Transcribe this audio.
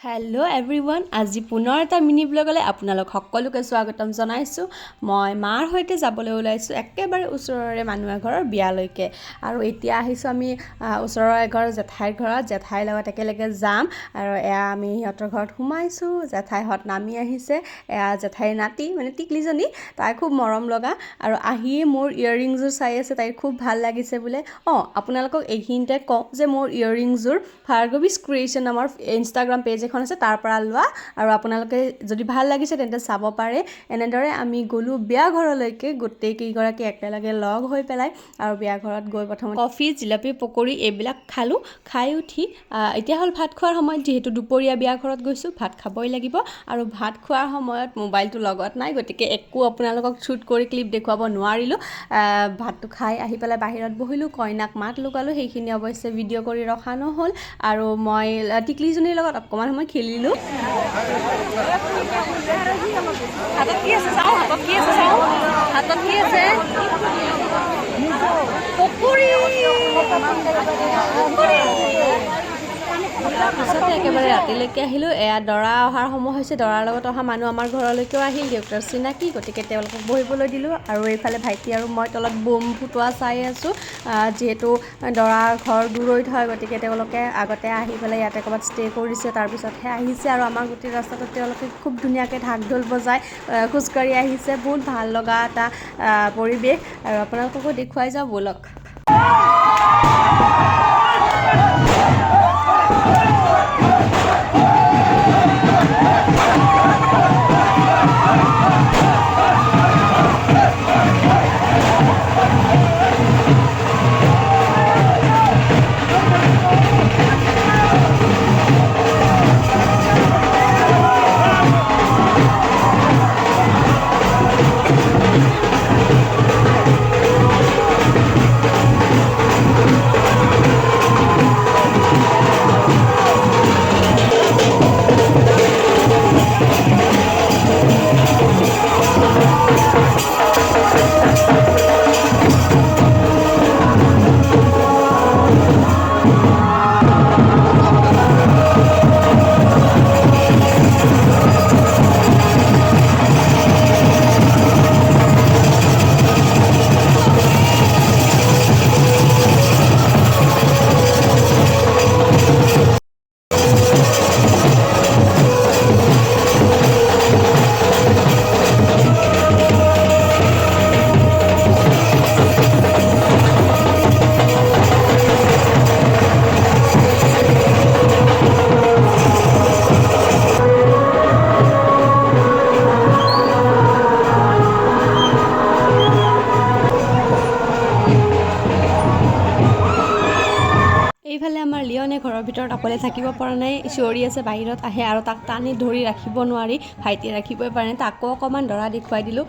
Hello' everyone, আজি পুনৰ এটা মিনি ব্লগলৈ আপোনালোক সকলোকে স্বাগতম জনাইছোঁ। মই মাৰ সৈতে যাবলৈ ওলাইছোঁ একেবাৰে ওচৰৰে মানুহ এঘৰৰ বিয়ালৈকে। আৰু এতিয়া আহিছোঁ আমি ওচৰৰ এঘৰ জেঠাইৰ ঘৰত। জেঠাইৰ লগত একেলগে যাম। আৰু এয়া আমি সিহঁতৰ ঘৰত সোমাইছোঁ। জেঠাইহঁত নামি আহিছে। এয়া জেঠাইৰ নাতি মানে টিকলিজনী, তাই খুব মৰম লগা। আৰু আহিয়ে মোৰ ইয়েৰিংযোৰ চাই আছে, তাইৰ খুব ভাল লাগিছে বোলে। আপোনালোকক এইখিনিতে কওঁ যে মোৰ ইয়েৰিংযোৰ ভাৰ্গৱীজ ক্ৰিয়েশ্যন নামৰ ইনষ্টাগ্ৰাম পেজ এখন আছে, তাৰ পৰা লোৱা। আৰু আপোনালোকে যদি ভাল লাগিছে তেন্তে চাব পাৰে। এনেদৰে আমি গ'লোঁ বিয়া ঘৰলৈকে গোটেই কেইগৰাকী একেলগে লগ হৈ পেলাই। আৰু বিয়া ঘৰত গৈ প্ৰথমে কফি, জিলাপি, পকৰি এইবিলাক খালোঁ। খাই উঠি এতিয়া হ'ল ভাত খোৱাৰ সময়ত। যিহেতু দুপৰীয়া বিয়া ঘৰত গৈছোঁ, ভাত খাবই লাগিব। আৰু ভাত খোৱাৰ সময়ত মোবাইলটো লগত নাই, গতিকে একো আপোনালোকক শ্বুট কৰি ক্লিপ দেখুৱাব নোৱাৰিলোঁ। ভাতটো খাই আহি পেলাই বাহিৰত বহিলোঁ, কইনাক মাত লগালোঁ। সেইখিনি অৱশ্যে ভিডিঅ' কৰি ৰখা নহ'ল। আৰু মই টিকলিজনীৰ লগত অকণমান সময় খেলিলোঁ। হাতত কি আছে চাওঁ, হাতত কি আছে পকৰি। পিছতে একেবাৰে ৰাতিলৈকে আহিলোঁ। এয়া দৰা অহাৰ সময় হৈছে। দৰাৰ লগত অহা মানুহ আমাৰ ঘৰলৈকেও আহিল, দেউতাৰ চিনাকি, গতিকে তেওঁলোকক বহিবলৈ দিলোঁ। আৰু এইফালে ভাইটি আৰু মই তলত বোম ফুটোৱা চাই আছোঁ। যিহেতু দৰাৰ ঘৰ দূৰৈত হয়, গতিকে তেওঁলোকে আগতে আহি পেলাই ইয়াতে ক'ৰবাত ষ্টে' কৰিছে, তাৰপিছতহে আহিছে। আৰু আমাৰ গোটেই ৰাস্তাটোত তেওঁলোকে খুব ধুনীয়াকৈ ঢাক ঢোল বজাই খোজকাঢ়ি আহিছে। বহুত ভাল লগা এটা পৰিৱেশ। আৰু আপোনালোককো দেখুৱাই যাওঁ ব'লক। এইফালে আমাৰ লিঅনে ঘৰৰ ভিতৰত অকলে থাকিব পৰা নাই, চিঞৰি আছে, বাহিৰত আহে। আৰু তাক টানি ধৰি ৰাখিব নোৱাৰি, ভাইটিয়ে ৰাখিবই পাৰে নাই। তাকো অকণমান দৰা দেখুৱাই দিলোঁ।